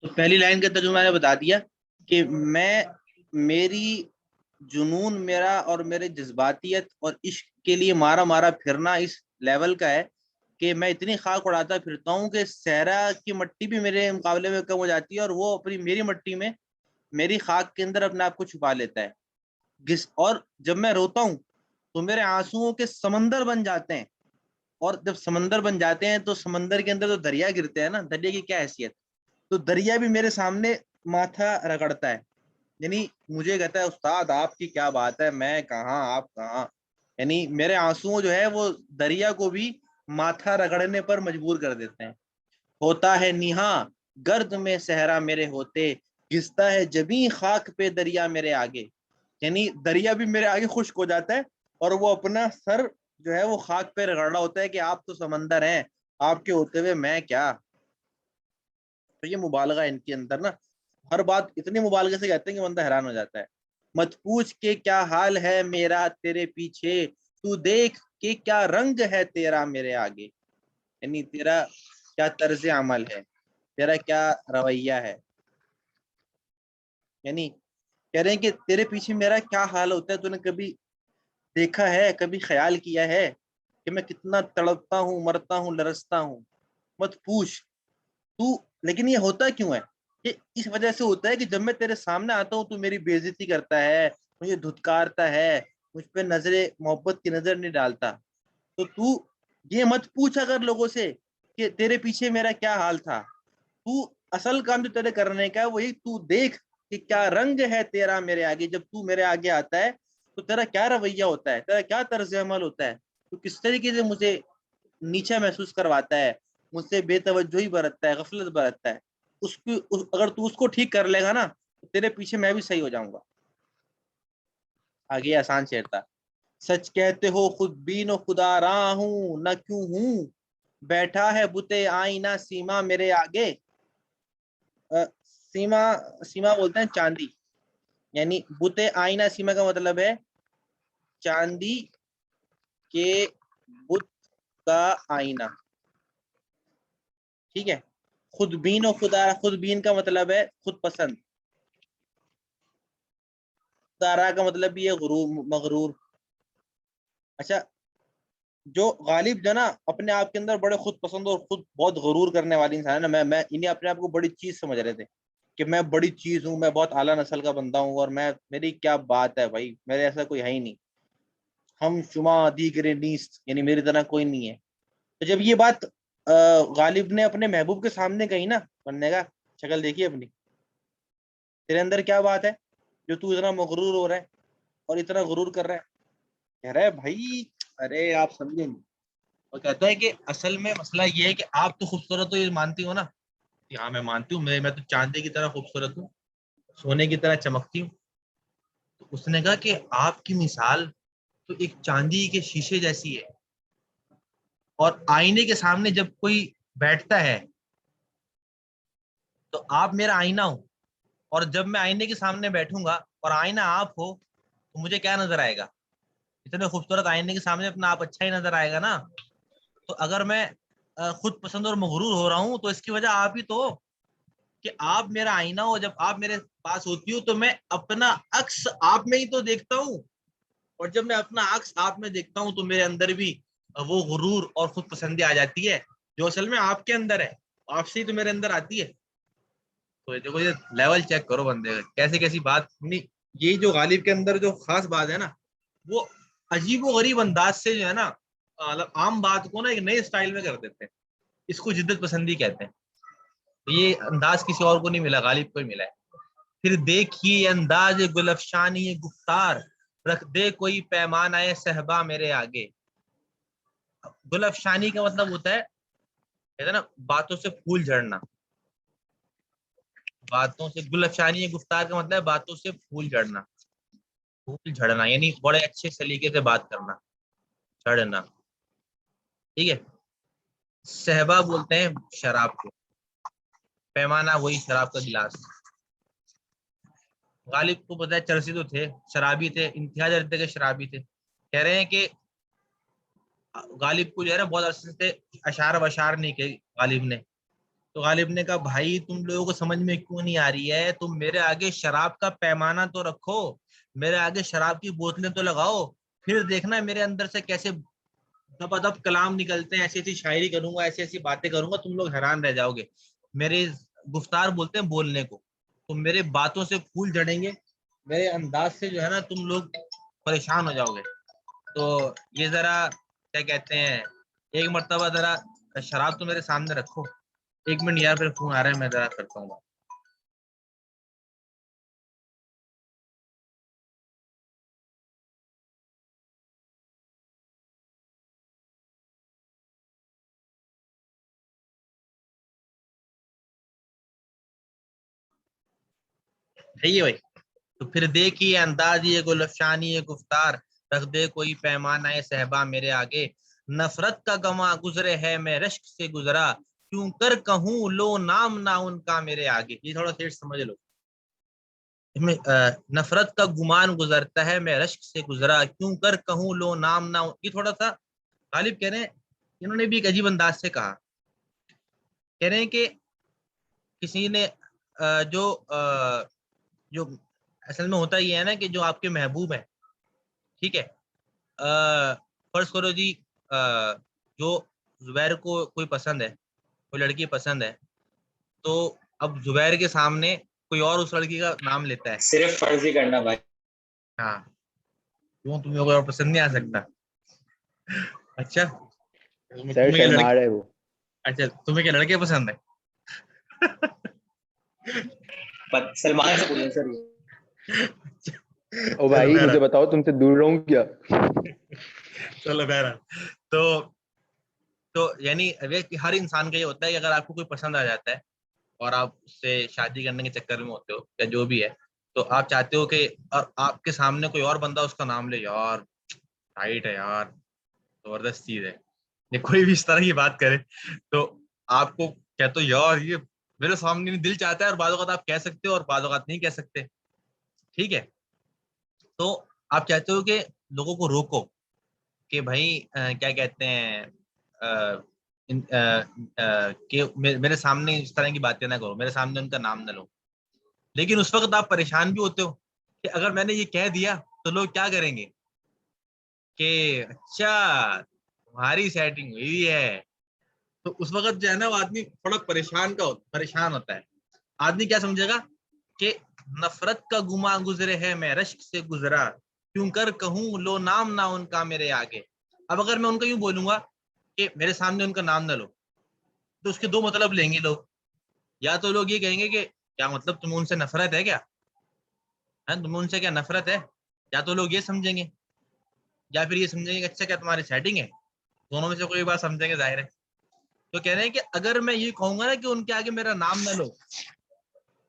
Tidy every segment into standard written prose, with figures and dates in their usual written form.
تو پہلی لائن کا ترجمہ میں نے بتا دیا کہ میری جنون میرا اور میرے جذباتیت اور عشق کے لیے مارا مارا پھرنا اس لیول کا ہے کہ میں اتنی خاک اڑاتا پھرتا ہوں کہ صحرا کی مٹی بھی میرے مقابلے میں کم ہو جاتی ہے اور وہ میری مٹی میں میری خاک کے اندر اپنے آپ کو چھپا لیتا ہے. اور جب میں روتا ہوں تو میرے آنسوؤں کے سمندر بن جاتے ہیں، اور جب سمندر بن جاتے ہیں تو سمندر کے اندر تو دریا گرتے ہیں نا، دریا کی کیا حیثیت، تو دریا بھی میرے سامنے ماتھا رگڑتا ہے. یعنی مجھے کہتا ہے استاد آپ کی کیا بات ہے، میں کہاں آپ کہاں. یعنی میرے آنسو جو ہے وہ دریا کو بھی ماتھا رگڑنے پر مجبور کر دیتے ہیں. ہوتا ہے نیہا گرد میں صحرا میرے ہوتے، گھستا ہے جبیں خاک پہ دریا میرے آگے. یعنی دریا بھی میرے آگے خشک ہو جاتا ہے اور وہ اپنا سر جو ہے وہ خاک پہ رگڑ رہا ہوتا ہے کہ آپ تو سمندر ہیں، آپ کے ہوتے ہوئے میں کیا. تو یہ مبالغہ ان کے اندر نا، ہر بات اتنی مبالغے سے کہتے ہیں کہ بندہ حیران ہو جاتا ہے. مت پوچھ کے کیا حال ہے میرا تیرے پیچھے، تو دیکھ کہ کیا رنگ ہے تیرا میرے آگے. یعنی تیرا کیا طرز عمل ہے، تیرا کیا رویہ ہے. یعنی کہہ رہے ہیں کہ تیرے پیچھے میرا کیا حال ہوتا ہے، تو نے کبھی دیکھا ہے، کبھی خیال کیا ہے کہ میں کتنا تڑپتا ہوں، مرتا ہوں، لرزتا ہوں. مت پوچھ تو، لیکن یہ ہوتا کیوں ہے؟ یہ اس وجہ سے ہوتا ہے کہ جب میں تیرے سامنے آتا ہوں تو میری بے عزتی کرتا ہے، مجھے دھتکارتا ہے، مجھ پہ نظر محبت کی نظر نہیں ڈالتا. تو یہ مت پوچھ اگر لوگوں سے کہ تیرے پیچھے میرا کیا حال تھا. تو اصل کام جو تیرے کرنے کا ہے وہی تو دیکھ کہ کیا رنگ ہے تیرا میرے آگے. جب تو میرے آگے آتا ہے تو تیرا کیا رویہ ہوتا ہے، تیرا کیا طرز عمل ہوتا ہے، تو کس طریقے سے مجھے نیچا محسوس کرواتا ہے، مجھ سے بے توجہی برتتا ہے، غفلت برتتا ہے. اگر تو اس کو ٹھیک کر لے گا نا تو تیرے پیچھے میں بھی صحیح ہو جاؤں گا. آگے آسان شعر تھا. سچ کہتے ہو خود بین و خدا راہ ہوں، نہ کیوں ہوں بیٹھا ہے بتے آئینہ سیما میرے آگے. سیما سیما بولتے ہیں چاندی، یعنی بتے آئینہ سیما کا مطلب ہے چاندی کے بت کا آئینہ. ٹھیک ہے. خود بین و خدا، خود بین کا مطلب ہے خود پسند، خدارا کا مطلب بھی ہے غرور، مغرور. اچھا، جو غالب جو نا اپنے آپ کے اندر بڑے خود پسند اور خود بہت غرور کرنے والی انسان ہے نا، میں انہیں اپنے آپ کو بڑی چیز سمجھ رہے تھے کہ میں بڑی چیز ہوں، میں بہت اعلیٰ نسل کا بندہ ہوں اور میری کیا بات ہے بھائی، میرے ایسا کوئی ہے ہی نہیں. ہم شما دیگر نیست، یعنی میری طرح کوئی نہیں ہے. تو جب یہ بات غالب نے اپنے محبوب کے سامنے کہی نا، بننے کا شکل دیکھی اپنی، تیرے اندر کیا بات ہے جو تو اتنا مغرور ہو رہا ہے اور اتنا غرور کر رہا ہے. کہہ رہا ہے بھائی ارے آپ سمجھیں نہیں. اور کہتا ہے کہ اصل میں مسئلہ یہ ہے کہ آپ تو خوبصورت ہو، یہ مانتی ہو نا کہ ہاں میں مانتی ہوں، میں تو چاندی کی طرح خوبصورت ہوں، سونے کی طرح چمکتی ہوں. تو اس نے کہا کہ آپ کی مثال تو ایک چاندی کے شیشے جیسی ہے، اور آئینے کے سامنے جب کوئی بیٹھتا ہے تو آپ میرا آئینہ ہو، اور جب میں آئینے کے سامنے بیٹھوں گا اور آئینہ آپ ہو تو مجھے کیا نظر آئے گا؟ اتنے خوبصورت آئینے کے سامنے اپنا آپ اچھا ہی نظر آئے گا نا. تو اگر میں خود پسند اور مغرور ہو رہا ہوں تو اس کی وجہ آپ ہی تو ہو کہ آپ میرا آئینہ ہو. جب آپ میرے پاس ہوتی ہو تو میں اپنا عکس آپ میں ہی تو دیکھتا ہوں، اور جب میں اپنا عکس آپ میں دیکھتا ہوں تو میرے اندر بھی وہ غرور اور خود پسندی آ جاتی ہے جو اصل میں آپ کے اندر ہے، آپ سے ہی تو میرے اندر آتی ہے. تو دیکھو یہ لیول چیک کرو بندے کیسے کیسی بات. یہ جو غالب کے اندر جو خاص بات ہے نا، وہ عجیب و غریب انداز سے جو ہے نا عام بات کو نا ایک نئے اسٹائل میں کر دیتے ہیں. اس کو جدت پسندی کہتے ہیں. یہ انداز کسی اور کو نہیں ملا، غالب کو ہی ملا ہے. پھر دیکھیے انداز گلفشانی گفتار، رکھ دے کوئی پیمانہ صحبا میرے آگے. گلفشانی کا مطلب ہوتا ہے کہتے ہیں نا باتوں سے پھول جھڑنا. باتوں سے گلفشانی گفتار کا مطلب ہے باتوں سے پھول جھڑنا. پھول جھڑنا یعنی بڑے اچھے سلیقے سے بات کرنا، جھڑنا. ٹھیک ہے. صحبا بولتے ہیں شراب کو، پیمانہ وہی شراب کا گلاس. غالب کو پتہ ہے چرسی تو تھے، شرابی تھے، انتہا درجے کے شرابی تھے. کہہ رہے ہیں کہ غالب کو جو ہے نا بہت عرصے سے اشعار وشعار نہیں کہ غالب نے، تو غالب نے کہا بھائی تم لوگوں کو سمجھ میں کیوں نہیں آ رہی ہے, تم میرے آگے شراب کا پیمانہ تو رکھو, میرے آگے شراب کی بوتلیں تو لگاؤ, پھر دیکھنا میرے اندر سے کیسے دب ادب کلام نکلتے ہیں, ایسی ایسی شاعری کروں گا, ایسی ایسی باتیں کروں گا, تم لوگ حیران رہ جاؤ گے. میرے گفتار بولتے ہیں بولنے کو, تو میرے باتوں سے پھول جڑیں گے, میرے انداز سے جو ہے نا تم لوگ پریشان ہو جاؤ گے. تو یہ ذرا کیا کہتے ہیں, ایک مرتبہ ذرا شراب تو میرے سامنے رکھو. ایک منٹ یار, پھر فون آ رہا ہے, میں ذرا کرتا ہوں. صحیح ہے بھائی. تو پھر دیکھیے انداز یہ گل افشانی گفتار, رکھ دے کوئی پیمانہ صحبا میرے آگے, نفرت کا گواں گزرے ہے میں رشک سے گزرا, کیوں کر کہوں لو نام نہ ان کا میرے آگے. یہ تھوڑا سیٹ سمجھ لو. نفرت کا گمان گزرتا ہے میں رشک سے گزرا, کیوں کر کہوں لو نام نہ. یہ تھوڑا سا غالب کہہ رہے ہیں, انہوں نے بھی ایک عجیب انداز سے کہا, کہہ رہے ہیں کہ کسی نے جو جو اصل میں ہوتا یہ ہے نا کہ جو آپ کے محبوب ہیں, ٹھیک ہے, فرض کرو جی جو زبیر کو کوئی پسند ہے, کوئی لڑکی پسند ہے, تو اب زبیر کے سامنے کوئی اور اس لڑکی کا نام لیتا ہے. صرف فرض ہی کرنا بھائی. ہاں, کیوں تمہیں کوئی اور پسند نہیں آ سکتا؟ اچھا سر شرما رہا ہے وہ. اچھا تمہیں کیا لڑکے پسند ہے؟ سلمان سے پوچھیں سر. او بھائی مجھے بتاؤ تم سے دور رہوں کیا؟ چلو بہرحال, تو یعنی ہر انسان کا یہ ہوتا ہے کہ اگر آپ کو کوئی پسند آ جاتا ہے اور آپ اس سے شادی کرنے کے چکر میں ہوتے ہو یا جو بھی ہے, تو آپ چاہتے ہو کہ اور آپ کے سامنے کوئی اور بندہ اس کا نام لے, یار ٹائٹ ہے یار, زبردست چیز ہے, یا کوئی بھی اس طرح کی بات کرے, تو آپ کو کہتے ہو یار یہ میرے سامنے دل چاہتا ہے, اور بعض اوقات آپ کہہ سکتے ہو اور بعض اوقات نہیں کہہ سکتے, ٹھیک ہے. تو آپ چاہتے ہو کہ لوگوں کو روکو کہ بھائی کیا کہتے ہیں کہ میرے سامنے اس طرح کی باتیں نہ کرو, میرے سامنے ان کا نام نہ لو. لیکن اس وقت آپ پریشان بھی ہوتے ہو کہ اگر میں نے یہ کہہ دیا تو لوگ کیا کریں گے کہ اچھا تمہاری سیٹنگ ہوئی ہے. تو اس وقت جو ہے نا وہ آدمی تھوڑا پریشان ہوتا ہے. آدمی کیا سمجھے گا کہ نفرت کا گما گزرے ہے میں رشک سے گزرا, کیوں کر کہوں لو نام نہ ان کا میرے آگے. اب اگر میں ان کا یوں بولوں گا کہ میرے سامنے ان کا نام نہ لو, تو اس کے دو مطلب لیں گے لوگ. یا تو لوگ یہ کہیں گے کہ کیا مطلب تمہیں ان سے نفرت ہے کیا, تمہیں ان سے کیا نفرت ہے, یا تو لوگ یہ سمجھیں گے, یا پھر یہ سمجھیں گے کہ اچھا کیا تمہاری سیٹنگ ہے. دونوں میں سے کوئی بات سمجھیں گے, ظاہر ہے. تو کہہ رہے ہیں کہ اگر میں یہ کہوں گا نا کہ ان کے آگے میرا نام نہ لو,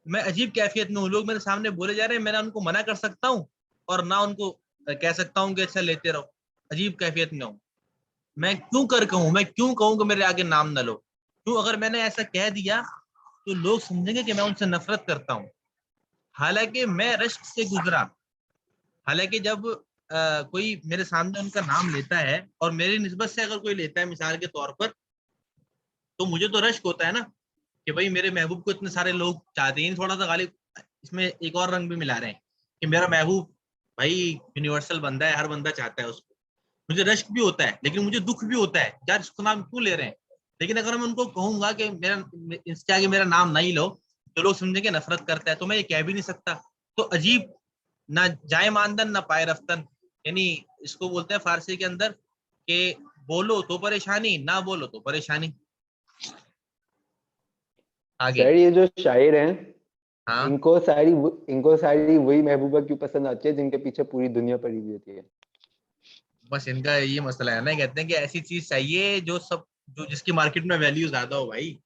میں عجیب کیفیت میں ہوں, لوگ میرے سامنے بولے جا رہے ہیں, میں نہ ان کو منع کر سکتا ہوں اور نہ ان کو کہہ سکتا ہوں کہ اچھا لیتے رہو. عجیب کیفیت میں ہوں. میں کیوں کہوں کہ میرے آگے نام نہ لو, کیوں اگر میں نے ایسا کہہ دیا تو لوگ سمجھیں گے کہ میں ان سے نفرت کرتا ہوں. حالانکہ میں رشک سے گزرا, حالانکہ جب کوئی میرے سامنے ان کا نام لیتا ہے اور میری نسبت سے اگر کوئی لیتا ہے مثال کے طور پر, تو مجھے تو رشک ہوتا ہے نا کہ بھائی میرے محبوب کو اتنے سارے لوگ چاہتے ہیں. تھوڑا سا غالب اس میں ایک اور رنگ بھی ملا رہے ہیں کہ میرا محبوب بھائی یونیورسل بندہ ہے, ہر بندہ چاہتا ہے اس کو. مجھے رشک بھی ہوتا ہے لیکن مجھے دکھ بھی ہوتا ہے, یار اس کا نام کیوں لے رہے ہیں. لیکن اگر میں ان کو کہوں گا کہ اس کے آگے میرا نام نہیں لو, تو لوگ سمجھیں گے نفرت کرتا ہے, تو میں یہ کہہ بھی نہیں سکتا. تو عجیب, نہ جائے ماندن نہ پائے رفتن, یعنی اس کو بولتے ہیں فارسی کے اندر کہ بولو تو پریشانی, نہ بولو تو پریشانی. آگے سر یہ جو شاعر ہیں ہاں ان کو ساری وہی محبوبہ کیوں پسند آتی ہے جن کے پیچھے پوری دنیا پڑی ہوئی ہوتی ہے. بس ان کا یہ مسئلہ ہے نا, کہتے ہیں کہ ایسی چیز چاہیے جو جس کی مارکیٹ میں ویلیو زیادہ ہو. بھائی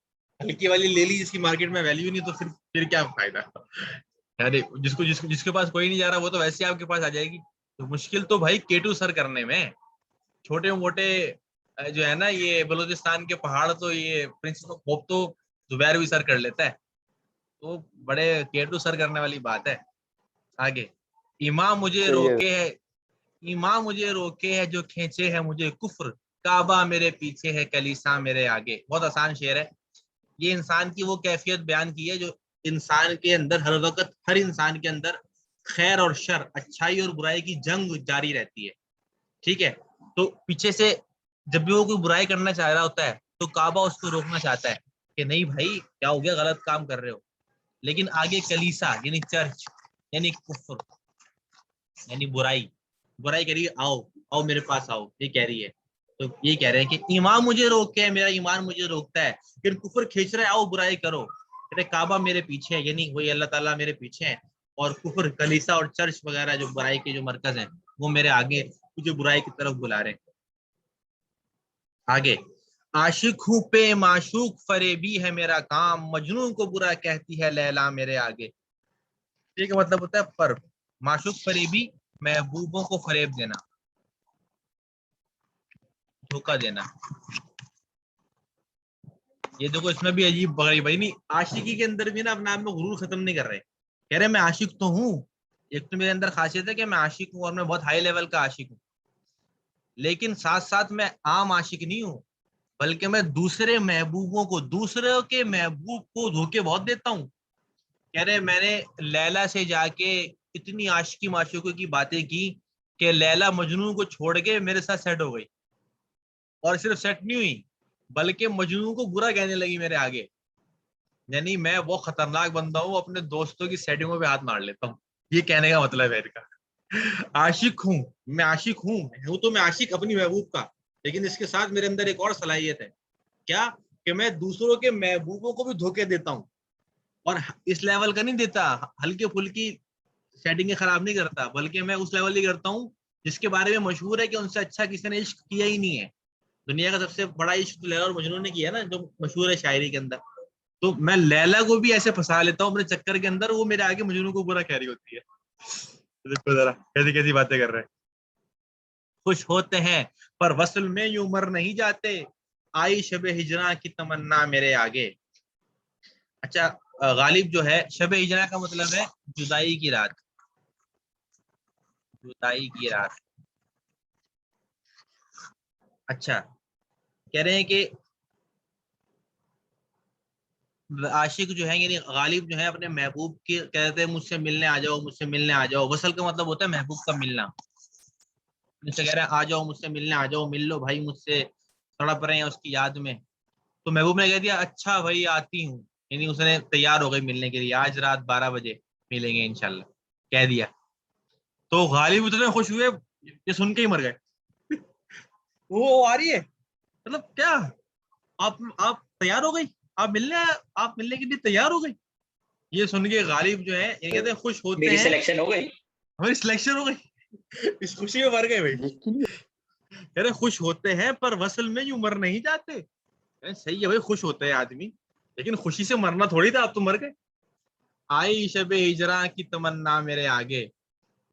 ہلکی والی لے لی جس کی مارکیٹ میں ویلیو نہیں, تو پھر کیا فائدہ. یعنی جس کے پاس کوئی نہیں جا رہا وہ تو ویسے آپ کے پاس آ جائے گی. تو مشکل تو بھائی K2 سر کرنے میں, چھوٹے موٹے جو ہے نا یہ بلوچستان کے پہاڑ, تو یہ پرنس خوب تو زبیر بھی سر کر لیتا ہے, تو بڑے K2 سر کرنے والی بات ہے. آگے امام مجھے روکے ہے جو کھینچے ہے مجھے کفر, کعبہ میرے پیچھے ہے کلیسا میرے آگے. بہت آسان شعر ہے. یہ انسان کی وہ کیفیت بیان کی ہے جو انسان کے اندر ہر وقت، ہر انسان کے اندر خیر اور شر، اچھائی اور برائی کی جنگ جاری رہتی ہے. ٹھیک ہے. تو پیچھے سے جب بھی وہ کوئی برائی کرنا چاہ رہا ہوتا ہے تو کعبہ اس کو روکنا چاہتا ہے کہ نہیں بھائی کیا ہو گیا، غلط کام کر رہے ہو. لیکن آگے کلیسا یعنی چرچ یعنی کفر یعنی برائی کہہ رہی ہے آؤ آؤ میرے پاس آؤ، یہ کہہ رہی ہے. تو یہ کہہ رہے ہیں کہ ایمان مجھے روکے ہے، میرا ایمان مجھے روکتا ہے، پھر کفر کھینچ رہا ہے آؤ برائی کرو. کعبہ میرے پیچھے ہے، یعنی وہی اللہ تعالیٰ میرے پیچھے ہے، اور کفر کلیسا اور چرچ وغیرہ جو برائی کے جو مرکز ہیں وہ میرے آگے مجھے برائی کی طرف بلا رہے ہیں. آگے عاشق ہوں پہ معشوق فریبی ہے میرا کام، مجنون کو برا کہتی ہے لیلا میرے آگے. ٹھیک ہے، مطلب ہوتا ہے پر معشوق فریبی، محبوبوں کو فریب دینا، دھوکہ دینا. یہ دیکھو اس میں بھی عجیب بغیر بھائی نہیں، عاشقی کے اندر بھی نا اپنے آپ میں غرور ختم نہیں کر رہے. کہہ رہے میں عاشق تو ہوں، ایک تو میرے اندر خاصیت ہے کہ میں عاشق ہوں اور میں بہت ہائی لیول کا عاشق ہوں، لیکن ساتھ ساتھ میں عام عاشق نہیں ہوں، بلکہ میں دوسرے محبوبوں کو، دوسروں کے محبوب کو دھوکے بہت دیتا ہوں. کہہ رہے میں نے لیلا سے جا کے اتنی عاشقی معشوقوں کی باتیں کی کہ لیلا مجنون کو چھوڑ کے میرے ساتھ سیٹ ہو گئی، اور صرف سیٹ نہیں ہوئی بلکہ مجنون کو برا کہنے لگی میرے آگے. یعنی میں وہ خطرناک بندہ ہوں، اپنے دوستوں کی سیٹنگوں پہ ہاتھ مار لیتا ہوں. یہ کہنے کا مطلب ہے کا عاشق ہوں، میں عاشق ہوں تو میں عاشق اپنی محبوب کا، لیکن اس کے ساتھ میرے اندر ایک اور صلاحیت ہے، کیا کہ میں دوسروں کے محبوبوں کو بھی دھوکے دیتا ہوں، اور اس لیول کا نہیں دیتا، ہلکے پھلکی سیٹنگیں خراب نہیں کرتا، بلکہ میں اس لیول کی کرتا ہوں جس کے بارے میں مشہور ہے کہ ان سے اچھا کسی نے عشق کیا ہی نہیں ہے. دنیا کا سب سے بڑا عشق لیلا اور مجنون نے کیا نا، جو مشہور ہے شاعری کے اندر. تو میں لیلا کو بھی ایسے پھنسا لیتا ہوں اپنے چکر کے اندر، وہ میرے آگے مجنون کو برا کہہ رہی ہوتی ہے. دیکھو ذرا کیسی کیسی باتیں کر رہے ہیں. خوش ہوتے ہیں پر وصل میں یوں مر نہیں جاتے، آئی شب ہجراں کی تمنا میرے آگے. اچھا غالب جو ہے شب ہجراں کا مطلب ہے جدائی کی رات، جدائی کی رات. اچھا کہہ رہے ہیں کہ عاشق جو ہے یعنی غالب جو ہے اپنے محبوب کے کہتے ہیں مجھ سے ملنے آ جاؤ، مجھ سے ملنے آ جاؤ. وصل کا مطلب ہوتا ہے محبوب کا ملنا. جس سے کہہ رہے ہیں آ جاؤ مجھ سے ملنے آ جاؤ، مل لو بھائی مجھ سے، تڑپ رہے ہیں اس کی یاد میں. تو محبوب نے کہہ دیا اچھا بھائی آتی ہوں، یعنی اس نے تیار ہو گئی ملنے کے لیے، آج رات 12 بجے ملیں گے انشاءاللہ، کہہ دیا. تو غالب اتنے خوش ہوئے یہ سن کے ہی مر گئے. وہ آ رہی ہے مطلب کیا آپ تیار ہو گئی، آپ ملنے کے لیے تیار ہو گئی. یہ سن کے غالب جو ہے یہ کہتے ہیں خوش ہوتے میری ہیں، سلیکشن ہو گئی، ہماری سلیکشن ہو گئی. اس خوشی میں مر گئے بھائی. ارے خوش ہوتے ہیں پر وصل میں یوں مر نہیں جاتے. صحیح ہے بھائی، خوش ہوتے ہیں آدمی، لیکن خوشی سے مرنا تھوڑی تھا، آپ تو مر گئے. آئی شب ہجراں کی تمنا میرے آگے،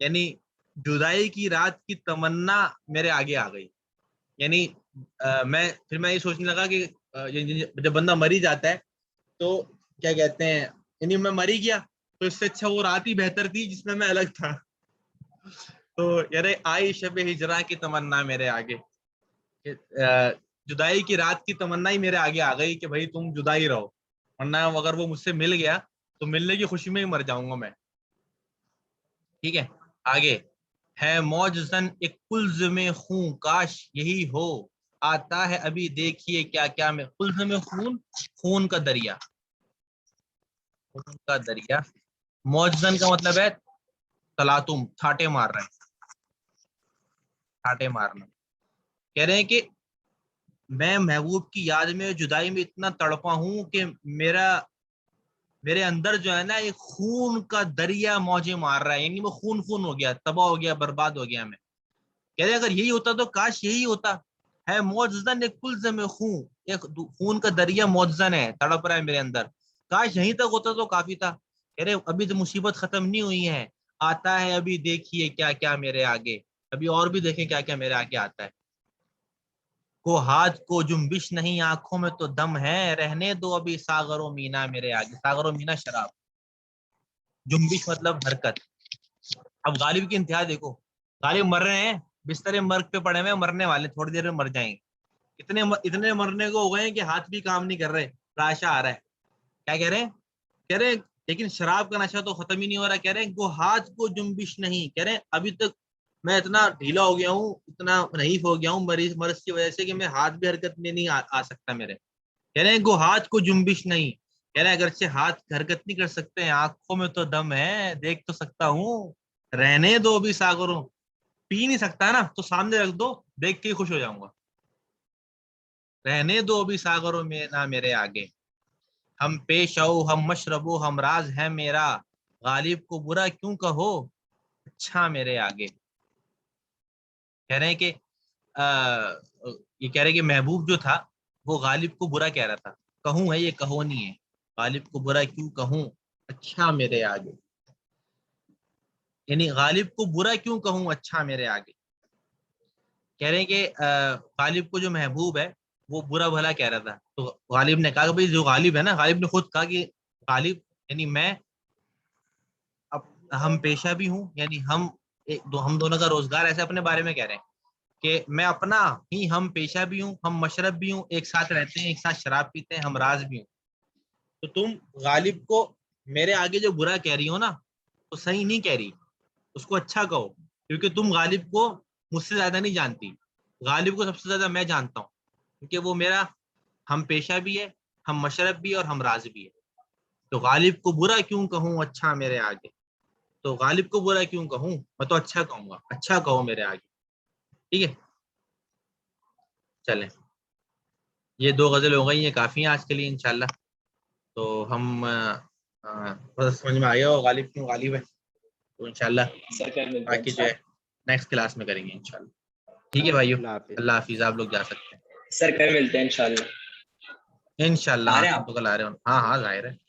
یعنی جدائی کی رات کی تمنا میرے آگے آ گئی. یعنی میں یہ سوچنے لگا کہ جب بندہ مری جاتا ہے تو کیا کہتے ہیں، یعنی میں مری گیا تو اس سے اچھا وہ رات ہی بہتر تھی جس میں الگ تھا. تو یار آئی شب ہجراں کی تمنا میرے آگے، جدائی کی رات کی تمنا ہی میرے آگے آ گئی کہ بھائی تم جدا ہی رہو، ورنہ اگر وہ مجھ سے مل گیا تو ملنے کی خوشی میں ہی مر جاؤں گا میں. ٹھیک ہے آگے ہے موج زن ایک کلزم خون، کاش یہی ہو، آتا ہے ابھی دیکھیے کیا کیا میں. کلزم خون، خون کا دریا، خون کا دریا. موج زن کا مطلب ہے تلاتم، تھاٹے مار رہے ہیں، تھاٹے مارنا. کہہ رہے ہیں کہ میں محبوب کی یاد میں جدائی میں اتنا تڑپا ہوں کہ میرے اندر جو ہے نا ایک خون کا دریا موجیں مار رہا ہے، یعنی وہ خون ہو گیا، تباہ ہو گیا، برباد ہو گیا میں. کہہ رہے اگر یہی ہوتا تو کاش یہی ہوتا. ہے موجزن ایک کلزم خون، ایک خون کا دریا موجزن ہے، تڑپ رہا ہے میرے اندر، کاش یہیں تک ہوتا تو کافی تھا. کہہ رہے ابھی تو مصیبت ختم نہیں ہوئی ہے، آتا ہے ابھی دیکھیے کیا کیا میرے آگے، ابھی اور بھی دیکھیں کیا کیا میرے آگے آتا ہے. کو ہاتھ کو جنبش نہیں، آنکھوں میں تو دم ہے، رہنے دو ابھی ساغر و مینا میرے آگے. ساغر و مینا شراب، جنبش مطلب حرکت. اب غالب کی انتہا دیکھو، غالب مر رہے ہیں، بستر مرگ پہ پڑے ہوئے، مرنے والے، تھوڑی دیر میں مر جائیں گے. اتنے مرنے کو ہو گئے ہیں کہ ہاتھ بھی کام نہیں کر رہے، راشا آ رہا ہے. کیا کہہ رہے ہیں؟ کہہ رہے ہیں لیکن شراب کا نشہ تو ختم ہی نہیں ہو رہا. کہہ رہے ہیں گو ہاتھ کو جنبش نہیں. کہہ رہے ہیں ابھی تک میں اتنا ڈھیلا ہو گیا ہوں, اتنا نحیف ہو گیا ہوں مرض کی وجہ سے کہ میں ہاتھ بھی حرکت میں نہیں آ سکتا میرے. کہہ رہے ہیں گو ہاتھ کو جنبش نہیں. کہہ رہے ہیں اگرچہ ہاتھ حرکت نہیں کر سکتے ہیں, آنکھوں میں تو دم ہے, دیکھ تو سکتا ہوں. رہنے دو بھی ساگروں, پی نہیں سکتا نا تو سامنے رکھ دو, دیکھ کے ہی خوش ہو جاؤں گا. رہنے دو بھی ساگروں میں نہ میرے آگے. ہم پیش آؤ ہم مشربو ہم راز ہے میرا, غالب کو برا کیوں کہو اچھا میرے آگے. کہہ رہے ہیں کہ یہ کہہ رہے کہ محبوب جو تھا وہ غالب کو برا کہہ رہا تھا. کہوں ہے یہ کہو نہیں ہے, غالب کو برا کیوں کہوں اچھا میرے آگے. یعنی غالب کو برا کیوں کہوں اچھا میرے آگے. کہہ رہے ہیں کہ غالب کو جو محبوب ہے وہ برا بھلا کہہ رہا تھا. تو غالب نے کہا کہ بھائی جو غالب ہے نا, غالب نے خود کہا کہ غالب یعنی میں ہم پیشہ بھی ہوں, یعنی ہم دونوں کا روزگار ایسے اپنے بارے میں کہہ رہے ہیں کہ میں اپنا ہی ہم پیشہ بھی ہوں, ہم مشرب بھی ہوں, ایک ساتھ رہتے ہیں, ایک ساتھ شراب پیتے ہیں, ہم راز بھی ہوں. تو تم غالب کو میرے آگے جو برا کہہ رہی ہو نا تو صحیح نہیں کہہ رہی, اس کو اچھا کہو, کیونکہ تم غالب کو مجھ سے زیادہ نہیں جانتی. غالب کو سب سے زیادہ میں جانتا ہوں, کیونکہ وہ میرا ہم پیشہ بھی ہے, ہم مشرب بھی ہے اور ہم راز بھی ہے. تو غالب کو برا کیوں کہوں اچھا میرے آگے. تو غالب کو برا کیوں کہوں, میں تو اچھا کہوں گا, اچھا کہو میرے آگے. ٹھیک ہے, چلیں یہ 2 غزل ہو گئی, یہ کافی ہیں آج کے لیے انشاءاللہ. تو ہم بس سمجھ میں آیا ہو غالب کیوں غالب ہے, تو انشاءاللہ سر کل ملتے ہیں باقی جو ہے نیکسٹ کلاس میں کریں گے انشاءاللہ. ٹھیک ہے بھائیو, اللہ حافظ. اللہ حافظ. آپ لوگ جا سکتے ہیں سر کل ملتے ہیں انشاءاللہ. انشاءاللہ. آ ہاں رہے ہیں تم آپ؟ تو کل آ رہے ہو. ہاں ہاں ظاہر ہے.